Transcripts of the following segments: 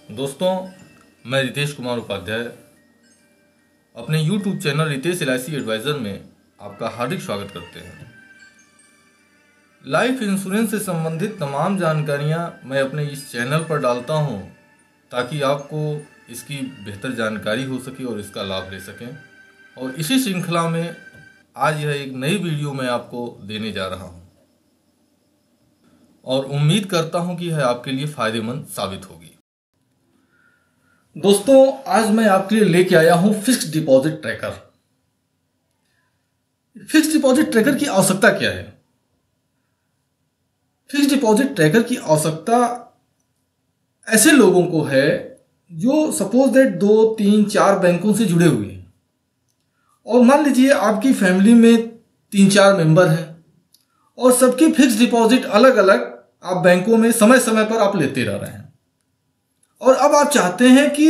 दोस्तों, मैं रितेश कुमार उपाध्याय अपने YouTube channel Ritesh LIC advisor में आपका हार्दिक स्वागत करते हैं। लाइफ इंश्योरेंस से संबंधित तमाम जानकारियां मैं अपने इस चैनल पर डालता हूं ताकि आपको इसकी बेहतर जानकारी हो सके और इसका लाभ ले सकें। और इसी श्रृंखला में आज यह एक नई वीडियो मैं आपको देने जा रहा हूं और उम्मीद करता हूं कि यह आपके लिए फ़ायदेमंद साबित होगी। दोस्तों, आज मैं आपके लिए लेके आया हूं fixed deposit tracker. Fixed deposit tracker की आवश्यकता क्या है? फिक्स्ड डिपॉजिट ट्रैकर की आवश्यकता ऐसे लोगों को है जो सपोज दैट 2, 3, 4 बैंकों से जुड़े हुए हैं और मान लीजिए आपकी फैमिली में 3-4 मेंबर हैं और सबकी फिक्स्ड डिपॉजिट अलग अलग आप बैंकों में समय समय पर आप लेते रह रहे हैं और अब आप चाहते हैं कि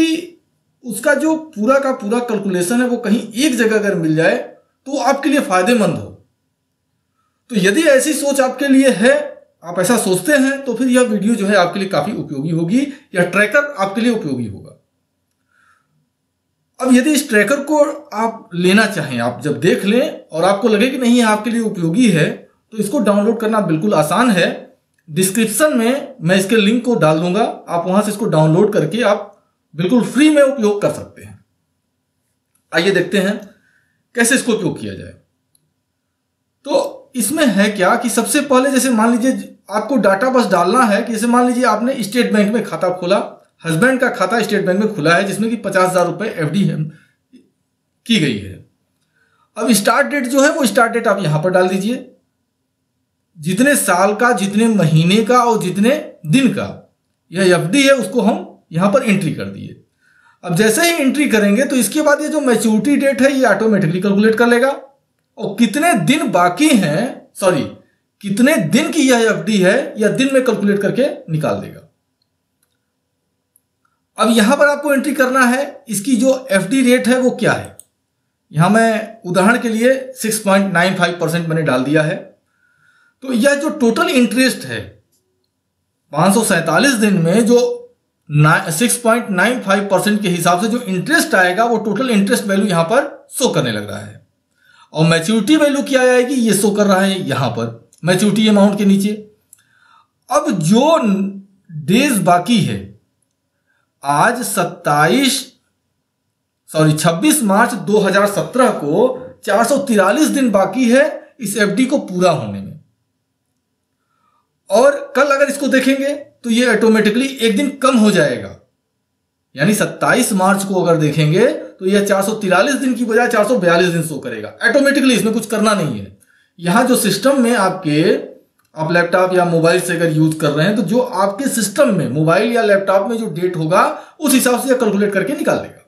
उसका जो पूरा का पूरा कैलकुलेशन है वो कहीं एक जगह अगर मिल जाए तो आपके लिए फायदेमंद हो। तो यदि ऐसी सोच आपके लिए है, आप ऐसा सोचते हैं, तो फिर यह वीडियो जो है आपके लिए काफी उपयोगी होगी, यह ट्रैकर आपके लिए उपयोगी होगा। अब यदि इस ट्रैकर को आप लेना चाहें, आप जब देख लें और आपको लगे कि नहीं आपके लिए उपयोगी है, तो इसको डाउनलोड करना बिल्कुल आसान है। डिस्क्रिप्शन में मैं इसके लिंक को डाल दूंगा, आप वहां से इसको डाउनलोड करके आप बिल्कुल फ्री में उपयोग कर सकते हैं। आइए देखते हैं कैसे इसको उपयोग किया जाए। तो इसमें है क्या कि सबसे पहले जैसे मान लीजिए आपको डाटा बस डालना है कि जैसे मान लीजिए आपने स्टेट बैंक में खाता खोला, हस्बैंड का खाता स्टेट बैंक में खुला है जिसमें कि 50,000 रुपए FD की गई है। अब स्टार्ट डेट जो है वो स्टार्ट डेट आप यहां पर डाल दीजिए, जितने साल का, जितने महीने का और जितने दिन का यह FD है उसको हम यहां पर एंट्री कर दिए। अब जैसे ही एंट्री करेंगे तो इसके बाद ये जो मैच्योरिटी डेट है ये ऑटोमेटिकली कैलकुलेट कर लेगा और कितने दिन बाकी हैं, कितने दिन की यह FD है यह दिन में कैलकुलेट करके निकाल देगा। अब यहां पर आपको एंट्री करना है, इसकी जो FD रेट है वो क्या है। यहां मैं उदाहरण के लिए 6.95% मैंने डाल दिया है। तो यह जो टोटल इंटरेस्ट है 547 दिन में जो 6.95% के हिसाब से जो इंटरेस्ट आएगा वो टोटल इंटरेस्ट वैल्यू यहां पर शो करने लग रहा है। और मैच्योरिटी वैल्यू क्या आएगी ये शो कर रहा है यहां पर मैच्योरिटी अमाउंट के नीचे। अब जो डेज बाकी है, आज 26 मार्च 2017 को 443 दिन बाकी है इस FD को पूरा होने में। और कल अगर इसको देखेंगे तो ये ऑटोमेटिकली एक दिन कम हो जाएगा, यानी 27 मार्च को अगर देखेंगे तो यह 443 दिन की बजाय 442 दिन शो करेगा ऑटोमेटिकली। इसमें कुछ करना नहीं है। यहां जो सिस्टम में आप लैपटॉप या मोबाइल से अगर यूज कर रहे हैं तो जो आपके सिस्टम में मोबाइल या लैपटॉप में जो डेट होगा उस हिसाब से यह कैलकुलेट करके निकाल देगा।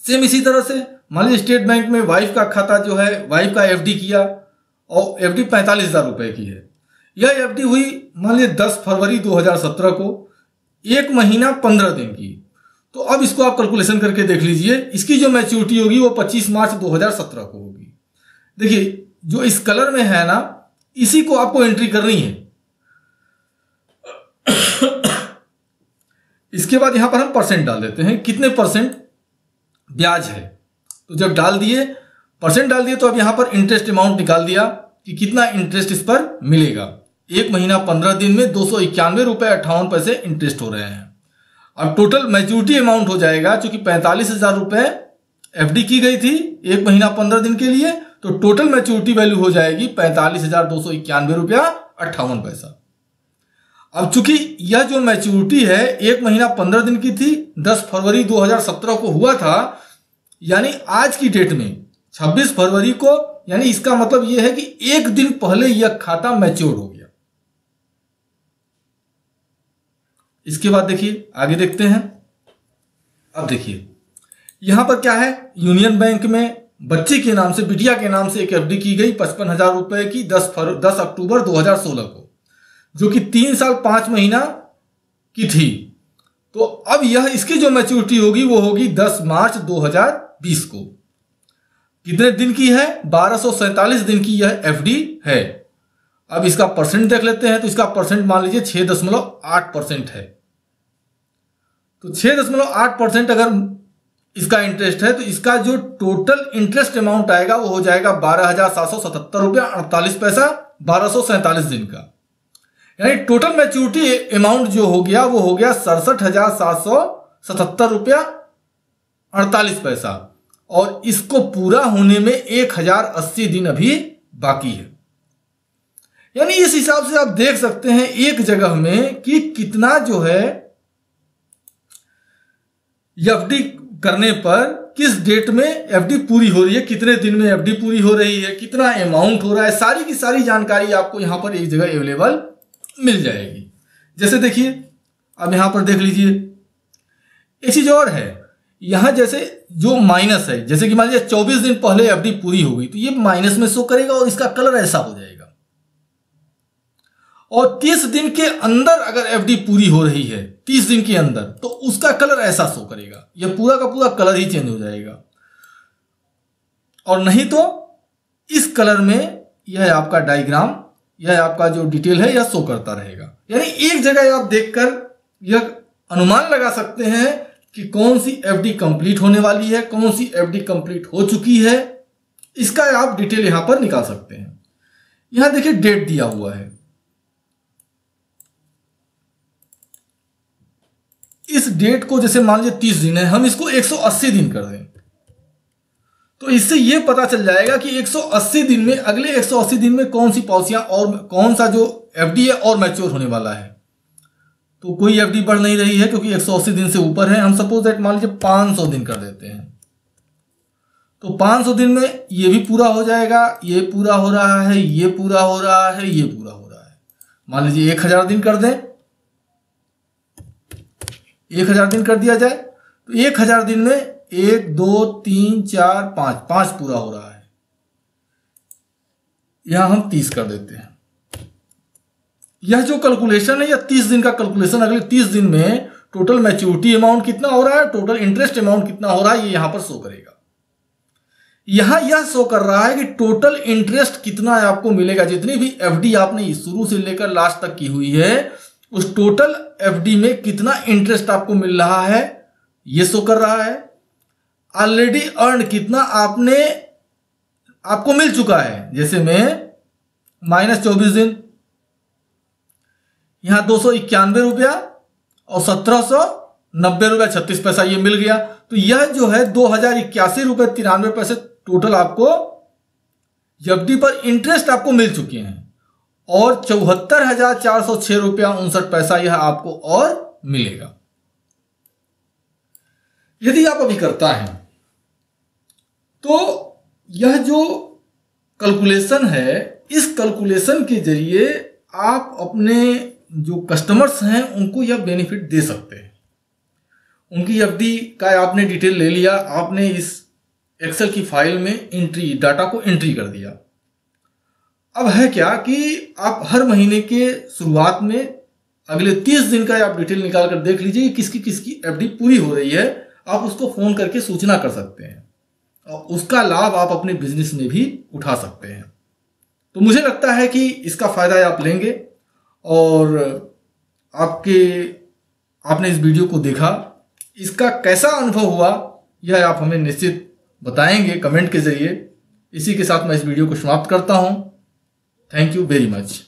सेम इसी तरह से मान लीजिए स्टेट बैंक में वाइफ का खाता जो है, वाइफ का FD किया और FD 45,000 रुपए की है। यह FD हुई मान लीजिए 10 फरवरी 2017 को, 1 महीना 15 दिन की। तो अब इसको आप कैलकुलेशन करके देख लीजिए, इसकी जो मैच्योरिटी होगी वो 25 मार्च 2017 को होगी। देखिए जो इस कलर में है ना, इसी को आपको एंट्री करनी है। इसके बाद यहां पर हम परसेंट डाल देते हैं, कितने परसेंट ब्याज है। तो जब परसेंट डाल दिए तो अब यहां पर इंटरेस्ट अमाउंट निकाल दिया कि कितना इंटरेस्ट इस पर मिलेगा। 1 महीना 15 दिन में 291 रुपए 58 पैसे इंटरेस्ट हो रहे हैं। अब टोटल मैच्योरिटी अमाउंट हो जाएगा, चूंकि 45,000 रुपए FD की गई थी 1 महीना 15 दिन के लिए, तो टोटल मैच्योरिटी वैल्यू हो जाएगी 45,291 रुपया 58 पैसा। अब चूंकि यह जो मैच्योरिटी है 1 महीना 15 दिन की थी, 10 फरवरी 2017 को हुआ था, यानी आज की डेट में 26 फरवरी को, यानी इसका मतलब यह है कि एक दिन पहले यह खाता मैच्योर हो गया। इसके बाद देखिए आगे देखते हैं। अब देखिए यहां पर क्या है, यूनियन बैंक में बच्ची के नाम से, बिटिया के नाम से एक FD की गई 55,000 रुपए की 10 अक्टूबर 2016 को, जो कि 3 साल 5 महीना की थी। तो अब यह इसकी जो मैच्योरिटी होगी वो होगी 10 मार्च 2020 को। कितने दिन की है? 1247 दिन की यह FD है। अब इसका परसेंट देख लेते हैं, तो इसका परसेंट मान लीजिए 6.8% है। तो 6.8% अगर इसका इंटरेस्ट है, तो इसका जो टोटल इंटरेस्ट अमाउंट आएगा वो हो जाएगा 12,777 रुपया 48 पैसा 1247 दिन का। यानी टोटल मैच्योरिटी अमाउंट जो हो गया वो हो गया 67,777 रुपया 48 पैसा, और इसको पूरा होने में 1,080 दिन अभी बाकी है। यानी इस हिसाब से आप देख सकते हैं एक जगह में कि कितना जो है एफडी करने पर किस डेट में एफडी पूरी हो रही है, कितने दिन में एफडी पूरी हो रही है, कितना अमाउंट हो रहा है, सारी की सारी जानकारी आपको यहां पर एक जगह अवेलेबल मिल जाएगी। जैसे देखिए, अब यहां पर देख लीजिए, एक चीज और है, यहां जैसे जो माइनस है, जैसे कि मान लीजिए 24 दिन पहले एफडी पूरी हो गई, तो ये माइनस में शो करेगा और इसका कलर ऐसा हो जाएगा। और 30 दिन के अंदर अगर एफडी पूरी हो रही है, 30 दिन के अंदर, तो उसका कलर ऐसा शो करेगा, यह पूरा का पूरा कलर ही चेंज हो जाएगा। और नहीं तो इस कलर में यह आपका डायग्राम, यह आपका जो डिटेल है यह शो करता रहेगा। यानी एक जगह आप देखकर यह अनुमान लगा सकते हैं कि कौन सी एफडी कंप्लीट होने वाली है, कौन सी एफडी कंप्लीट हो चुकी है, इसका आप डिटेल यहां पर निकाल सकते हैं। यहां देखिए डेट दिया हुआ है, इस डेट को जैसे मान लीजिए 30 दिन है, हम इसको 180 दिन कर दें, तो इससे यह पता चल जाएगा कि 180 दिन में, अगले 180 दिन में कौन सी पॉलिसियां और कौन सा जो एफडी है और मैच्योर होने वाला है। तो कोई एफडी बढ़ नहीं रही है क्योंकि 180 दिन से ऊपर है। हम सपोज दैट मान लीजिए 500 दिन कर देते हैं, तो 500 दिन में ये भी पूरा हो जाएगा, ये पूरा हो रहा है, ये पूरा हो रहा है, ये पूरा हो रहा है। मान लीजिए 1000 दिन कर दें, 1000 दिन कर दिया जाए, तो 1000 दिन में 1 2 3 4 5 पूरा हो रहा है। यहां हम 30 कर देते हैं। यह जो कैलकुलेशन है, यह 30 दिन का कैलकुलेशन, अगले 30 दिन में टोटल मैच्योरिटी अमाउंट कितना हो रहा है, टोटल इंटरेस्ट अमाउंट कितना हो रहा है, ये यहां पर शो करेगा। यहां यह शो कर रहा है कि टोटल इंटरेस्ट कितना आपको मिलेगा। जितनी भी एफडी आपने शुरू से लेकर लास्ट तक की हुई है, उस टोटल एफडी में कितना इंटरेस्ट आपको मिल रहा है, यह शो कर रहा है। ऑलरेडी अर्न कितना आपको मिल चुका है, जैसे में -24 दिन, यहां 291 रुपया और 1790 रुपया 36 पैसा ये मिल गया। तो यह जो है 2081 रुपये 93 पैसे टोटल आपको एफडी पर इंटरेस्ट आपको मिल चुके हैं, और 74,406 रुपया 59 पैसा यह आपको और मिलेगा। यदि आप अभी करता है तो यह जो कैलकुलेशन है, इस कैलकुलेशन के जरिए आप अपने जो कस्टमर्स हैं उनको यह बेनिफिट दे सकते हैं। उनकी एफडी का आपने डिटेल ले लिया, आपने इस एक्सेल की फाइल में एंट्री, डाटा को एंट्री कर दिया। अब है क्या कि आप हर महीने के शुरुआत में अगले 30 दिन का आप डिटेल निकाल कर देख लीजिए कि किसकी किसकी एफडी पूरी हो रही है। आप उसको फोन करके सूचना कर सकते हैं और उसका लाभ आप अपने बिजनेस में भी उठा सकते हैं। तो मुझे लगता है कि इसका फायदा आप लेंगे, और आपने इस वीडियो को देखा, इसका कैसा अनुभव हुआ यह आप हमें निश्चित बताएंगे कमेंट के जरिए। इसी के साथ मैं इस वीडियो को समाप्त करता हूं। Thank you very much.